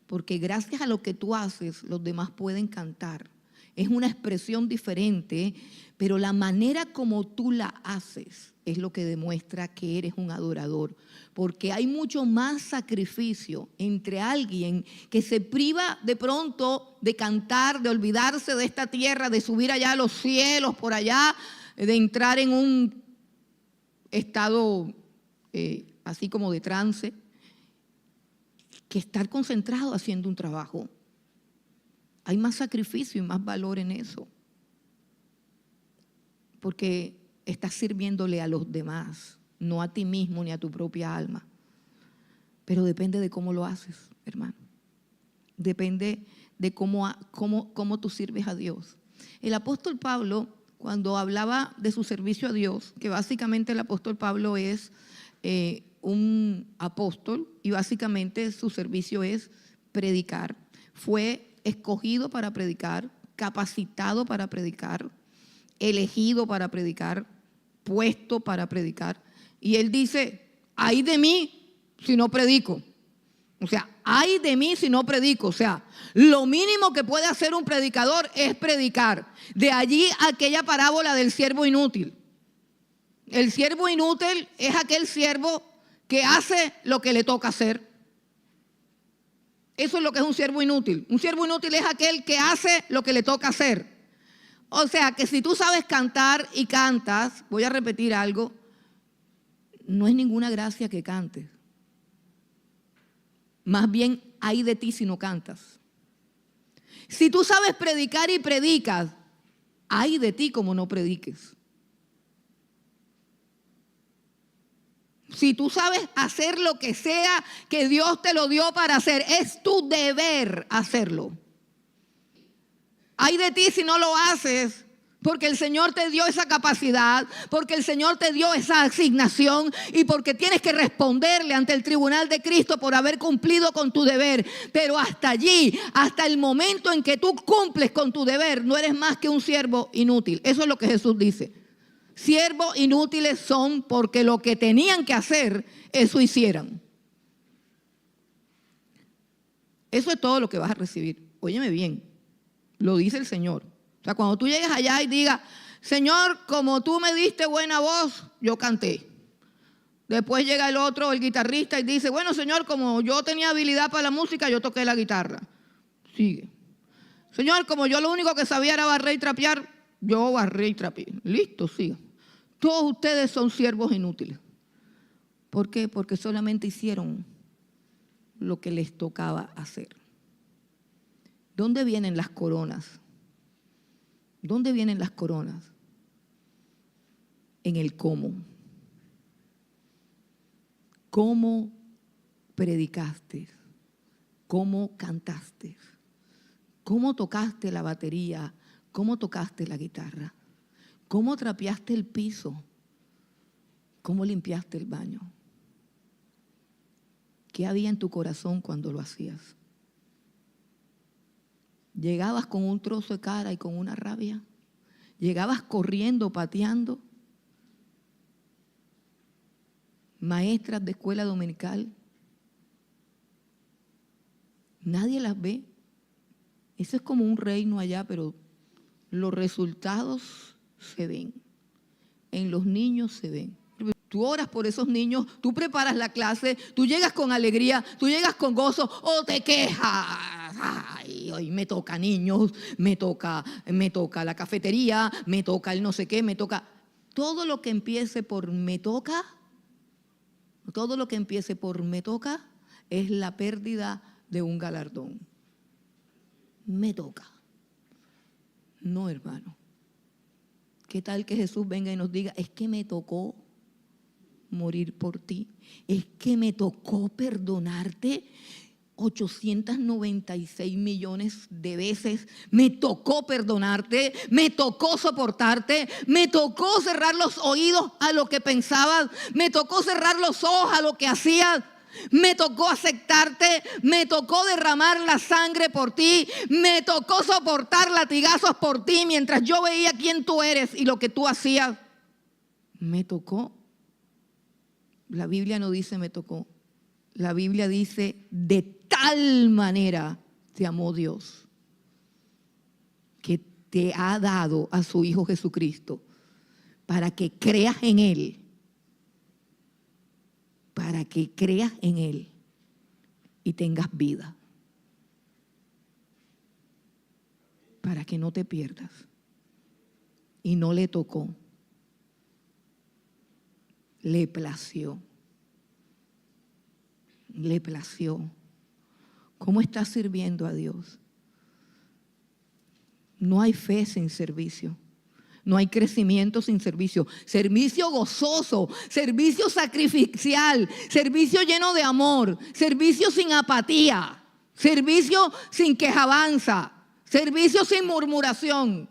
porque gracias a lo que tú haces, los demás pueden cantar. Es una expresión diferente, pero la manera como tú la haces es lo que demuestra que eres un adorador, porque hay mucho más sacrificio entre alguien que se priva de pronto de cantar, de olvidarse de esta tierra, de subir allá a los cielos, por allá, de entrar en un estado así como de trance, que estar concentrado haciendo un trabajo. Hay más sacrificio y más valor en eso, porque estás sirviéndole a los demás, no a ti mismo ni a tu propia alma. Pero depende de cómo lo haces, hermano. Depende de cómo tú sirves a Dios. El apóstol Pablo, cuando hablaba de su servicio a Dios, que básicamente el apóstol Pablo es un apóstol y básicamente su servicio es predicar. Fue escogido para predicar, capacitado para predicar, elegido para predicar, puesto para predicar. Y él dice, ay de mí si no predico. O sea, ay de mí si no predico. O sea, lo mínimo que puede hacer un predicador es predicar. De allí aquella parábola del siervo inútil. El siervo inútil es aquel siervo que hace lo que le toca hacer. Eso es lo que es un siervo inútil. Un siervo inútil es aquel que hace lo que le toca hacer. O sea, que si tú sabes cantar y cantas, voy a repetir algo, no es ninguna gracia que cantes. Más bien, hay de ti si no cantas. Si tú sabes predicar y predicas, hay de ti como no prediques. Si tú sabes hacer lo que sea que Dios te lo dio para hacer, es tu deber hacerlo. Ay de ti si no lo haces, porque el Señor te dio esa capacidad, porque el Señor te dio esa asignación y porque tienes que responderle ante el tribunal de Cristo por haber cumplido con tu deber. Pero hasta allí, hasta el momento en que tú cumples con tu deber, no eres más que un siervo inútil. Eso es lo que Jesús dice. Siervos inútiles son porque lo que tenían que hacer, eso hicieran. Eso es todo lo que vas a recibir. Óyeme bien, lo dice el Señor. O sea, cuando tú llegues allá y digas, Señor, como tú me diste buena voz, yo canté. Después llega el otro, el guitarrista, y dice, bueno, Señor, como yo tenía habilidad para la música, yo toqué la guitarra. Sigue. Señor, como yo lo único que sabía era barrer y trapear, yo barré y trapeé. Listo, siga. Todos ustedes son siervos inútiles. ¿Por qué? Porque solamente hicieron lo que les tocaba hacer. ¿Dónde vienen las coronas? ¿Dónde vienen las coronas? En el cómo. ¿Cómo predicaste? ¿Cómo cantaste? ¿Cómo tocaste la batería? ¿Cómo tocaste la guitarra? ¿Cómo trapeaste el piso? ¿Cómo limpiaste el baño? ¿Qué había en tu corazón cuando lo hacías? ¿Llegabas con un trozo de cara y con una rabia? llegabas corriendo, pateando. Maestras de escuela dominical, nadie las ve. Eso es como un reino allá, pero los resultados se ven. En los niños se ven. Tú oras por esos niños, tú preparas la clase, tú llegas con alegría, tú llegas con gozo o te quejas. Ay, hoy me toca niños, me toca la cafetería, me toca el no sé qué, me toca. Todo lo que empiece por me toca, es la pérdida de un galardón. Me toca. No, hermano. ¿Qué tal que Jesús venga y nos diga, es que me tocó morir por ti? Es que me tocó perdonarte 896 millones de veces. Me tocó perdonarte, me tocó soportarte, me tocó cerrar los oídos a lo que pensabas, me tocó cerrar los ojos a lo que hacías. Me tocó aceptarte, me tocó derramar la sangre por ti, me tocó soportar latigazos por ti mientras yo veía quién tú eres y lo que tú hacías. Me tocó. La Biblia no dice me tocó. La Biblia dice de tal manera te amó Dios que te ha dado a su Hijo Jesucristo para que creas en Él. Para que creas en Él y tengas vida. Para que no te pierdas. Y no le tocó. Le plació. Le plació. ¿Cómo estás sirviendo a Dios? No hay fe sin servicio. No hay crecimiento sin servicio. Servicio gozoso, servicio sacrificial, servicio lleno de amor, servicio sin apatía, servicio sin quejabanza, servicio sin murmuración.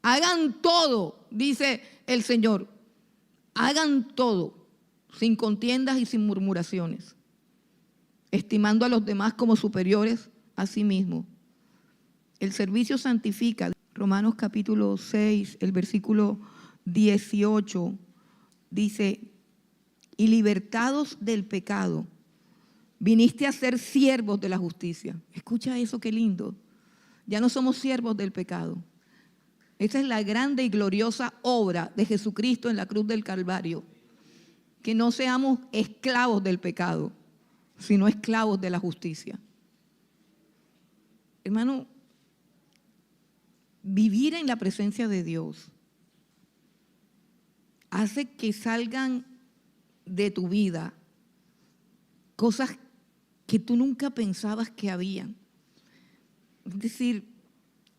Hagan todo, dice el Señor. Hagan todo sin contiendas y sin murmuraciones, estimando a los demás como superiores a sí mismos. El servicio santifica. Romanos capítulo 6, el versículo 18, dice, y libertados del pecado, viniste a ser siervos de la justicia. Escucha eso, qué lindo. Ya no somos siervos del pecado. Esa es la grande y gloriosa obra de Jesucristo en la cruz del Calvario. Que no seamos esclavos del pecado, sino esclavos de la justicia. Hermano, vivir en la presencia de Dios hace que salgan de tu vida cosas que tú nunca pensabas que habían. Es decir,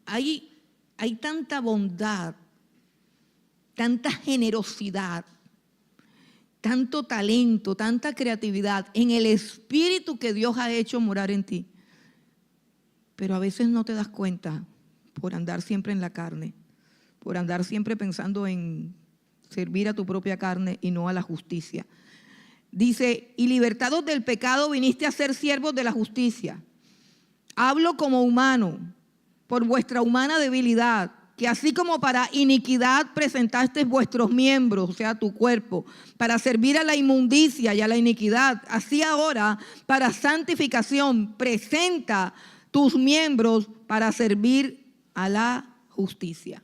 hay tanta bondad, tanta generosidad, tanto talento, tanta creatividad en el Espíritu que Dios ha hecho morar en ti. Pero a veces no te das cuenta por andar siempre en la carne, por andar siempre pensando en servir a tu propia carne y no a la justicia. Dice, y libertados del pecado viniste a ser siervos de la justicia. Hablo como humano, por vuestra humana debilidad, que así como para iniquidad presentasteis vuestros miembros, o sea, tu cuerpo, para servir a la inmundicia y a la iniquidad, así ahora, para santificación, presenta tus miembros para servir a la justicia.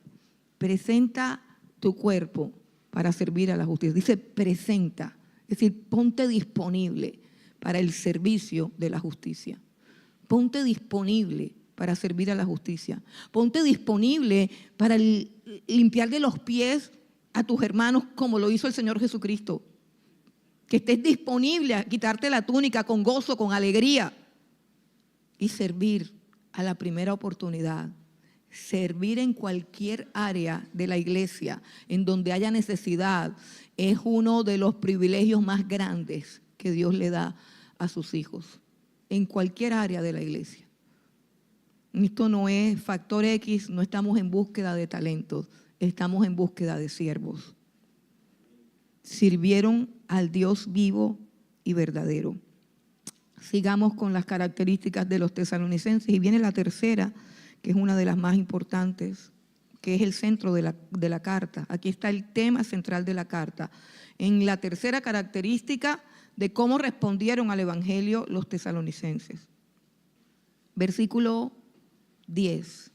Presenta tu cuerpo para servir a la justicia. Dice presenta, es decir, ponte disponible para el servicio de la justicia. Ponte disponible para servir a la justicia. Ponte disponible para limpiar de los pies a tus hermanos como lo hizo el Señor Jesucristo. Que estés disponible a quitarte la túnica con gozo, con alegría y servir a la primera oportunidad. Servir en cualquier área de la iglesia en donde haya necesidad es uno de los privilegios más grandes que Dios le da a sus hijos. En cualquier área de la iglesia. Esto no es factor X, no estamos en búsqueda de talentos, estamos en búsqueda de siervos. Sirvieron al Dios vivo y verdadero. Sigamos con las características de los tesalonicenses y viene la tercera, que es una de las más importantes, que es el centro de la carta. Aquí está el tema central de la carta. En la tercera característica de cómo respondieron al Evangelio los tesalonicenses. Versículo 10.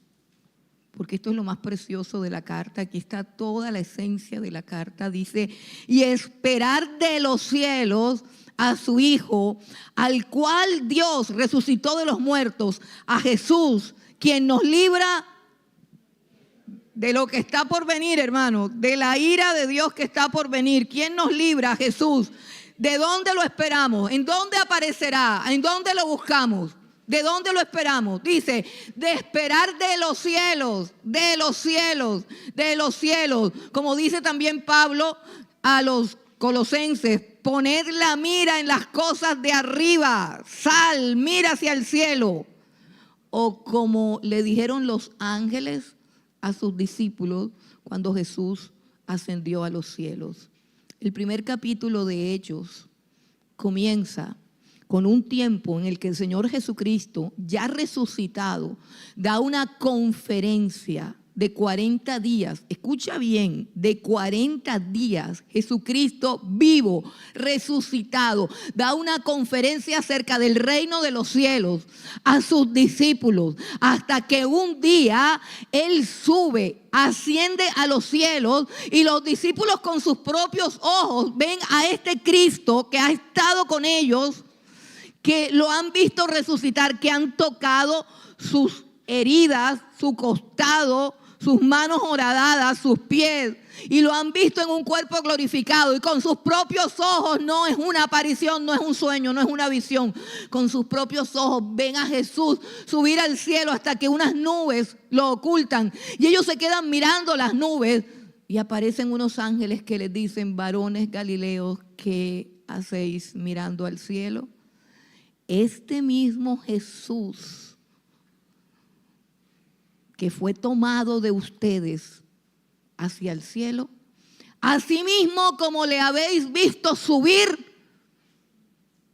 Porque esto es lo más precioso de la carta. Aquí está toda la esencia de la carta. Dice, y esperar de los cielos a su Hijo, al cual Dios resucitó de los muertos, a Jesús, quien nos libra de lo que está por venir, hermano, de la ira de Dios que está por venir. ¿Quién nos libra? A Jesús. ¿De dónde lo esperamos? ¿En dónde aparecerá? ¿En dónde lo buscamos? ¿De dónde lo esperamos? Dice, de esperar de los cielos, de los cielos, de los cielos. Como dice también Pablo a los colosenses, poner la mira en las cosas de arriba, sal, mira hacia el cielo. O como le dijeron los ángeles a sus discípulos cuando Jesús ascendió a los cielos. El primer capítulo de Hechos comienza con un tiempo en el que el Señor Jesucristo, ya resucitado, da una conferencia de 40 días. Escucha bien, de 40 días, Jesucristo vivo, resucitado, da una conferencia acerca del reino de los cielos a sus discípulos, hasta que un día Él sube, asciende a los cielos y los discípulos con sus propios ojos ven a este Cristo que ha estado con ellos, que lo han visto resucitar, que han tocado sus heridas, su costado, sus manos horadadas, sus pies, y lo han visto en un cuerpo glorificado y con sus propios ojos. No es una aparición, no es un sueño, no es una visión. Con sus propios ojos ven a Jesús subir al cielo hasta que unas nubes lo ocultan y ellos se quedan mirando las nubes y aparecen unos ángeles que les dicen: varones galileos, ¿qué hacéis mirando al cielo? Este mismo Jesús que fue tomado de ustedes hacia el cielo, asimismo como le habéis visto subir,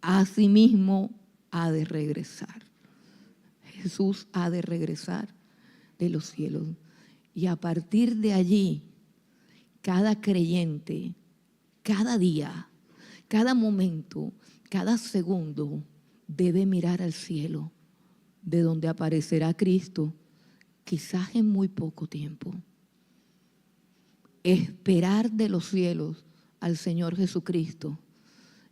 asimismo ha de regresar. Jesús ha de regresar de los cielos. Y a partir de allí, cada creyente, cada día, cada momento, cada segundo, debe mirar al cielo, de donde aparecerá Cristo, quizás en muy poco tiempo. Esperar de los cielos al Señor Jesucristo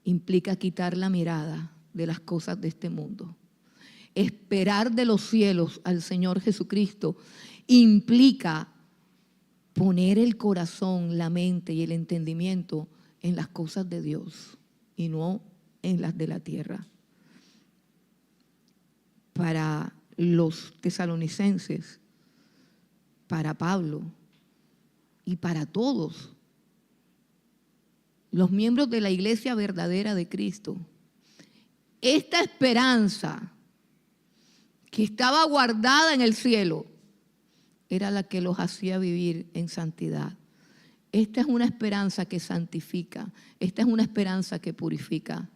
implica quitar la mirada de las cosas de este mundo. Esperar de los cielos al Señor Jesucristo implica poner el corazón, la mente y el entendimiento en las cosas de Dios y no en las de la tierra. Para los tesalonicenses, para Pablo y para todos los miembros de la iglesia verdadera de Cristo, esta esperanza que estaba guardada en el cielo era la que los hacía vivir en santidad. Esta es una esperanza que santifica, esta es una esperanza que purifica.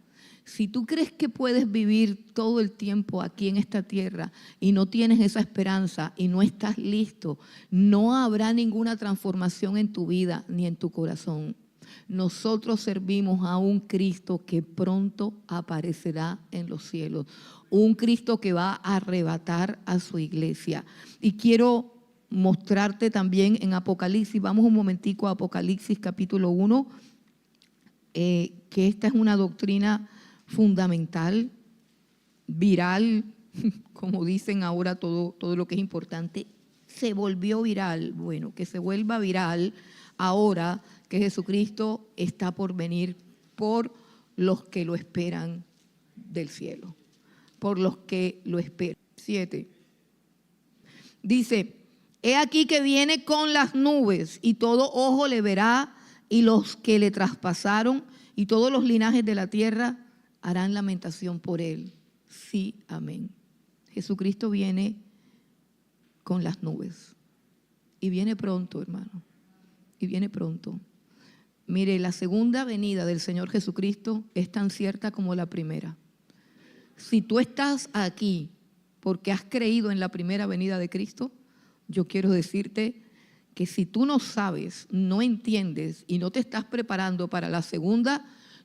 Si tú crees que puedes vivir todo el tiempo aquí en esta tierra y no tienes esa esperanza y no estás listo, no habrá ninguna transformación en tu vida ni en tu corazón. Nosotros servimos a un Cristo que pronto aparecerá en los cielos, un Cristo que va a arrebatar a su iglesia. Y quiero mostrarte también en Apocalipsis, vamos un momentico a Apocalipsis capítulo 1, que esta es una doctrina fundamental, viral, como dicen ahora todo lo que es importante, se volvió viral. Bueno, que se vuelva viral ahora que Jesucristo está por venir por los que lo esperan del cielo, por los que lo esperan. 7. Dice, he aquí que viene con las nubes y todo ojo le verá y los que le traspasaron y todos los linajes de la tierra harán lamentación por él. Sí, amén. Jesucristo viene con las nubes. Y viene pronto, hermano. Y viene pronto. Mire, la segunda venida del Señor Jesucristo es tan cierta como la primera. Si tú estás aquí porque has creído en la primera venida de Cristo, yo quiero decirte que si tú no sabes, no entiendes y no te estás preparando para la segunda,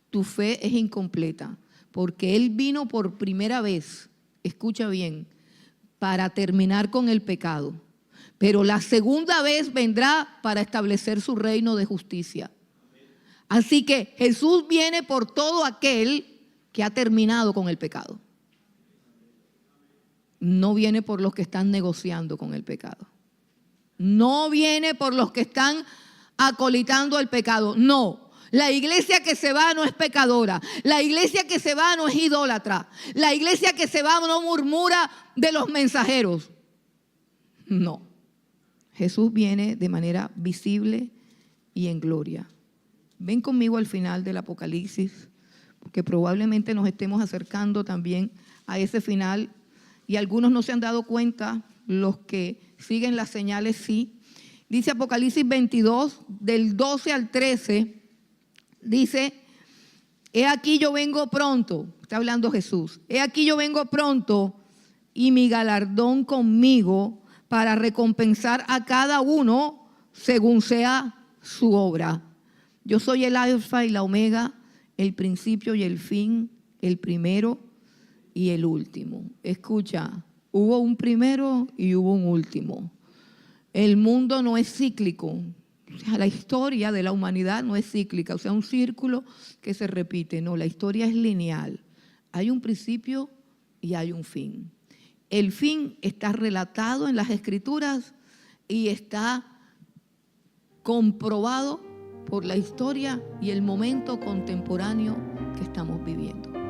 tu fe es incompleta. Porque Él vino por primera vez, escucha bien, para terminar con el pecado. Pero la segunda vez vendrá para establecer su reino de justicia. Así que Jesús viene por todo aquel que ha terminado con el pecado. No viene por los que están negociando con el pecado. No viene por los que están acolitando el pecado. No. La iglesia que se va no es pecadora. La iglesia que se va no es idólatra. La iglesia que se va no murmura de los mensajeros. No. Jesús viene de manera visible y en gloria. Ven conmigo al final del Apocalipsis, porque probablemente nos estemos acercando también a ese final y algunos no se han dado cuenta, los que siguen las señales sí. Dice Apocalipsis 22, del 12 al 13, dice: he aquí yo vengo pronto, está hablando Jesús, he aquí yo vengo pronto y mi galardón conmigo para recompensar a cada uno según sea su obra. Yo soy el alfa y la omega, el principio y el fin, el primero y el último. Escucha, hubo un primero y hubo un último. El mundo no es cíclico. O sea, la historia de la humanidad no es cíclica, o sea, un círculo que se repite. No, la historia es lineal. Hay un principio y hay un fin. El fin está relatado en las Escrituras y está comprobado por la historia y el momento contemporáneo que estamos viviendo.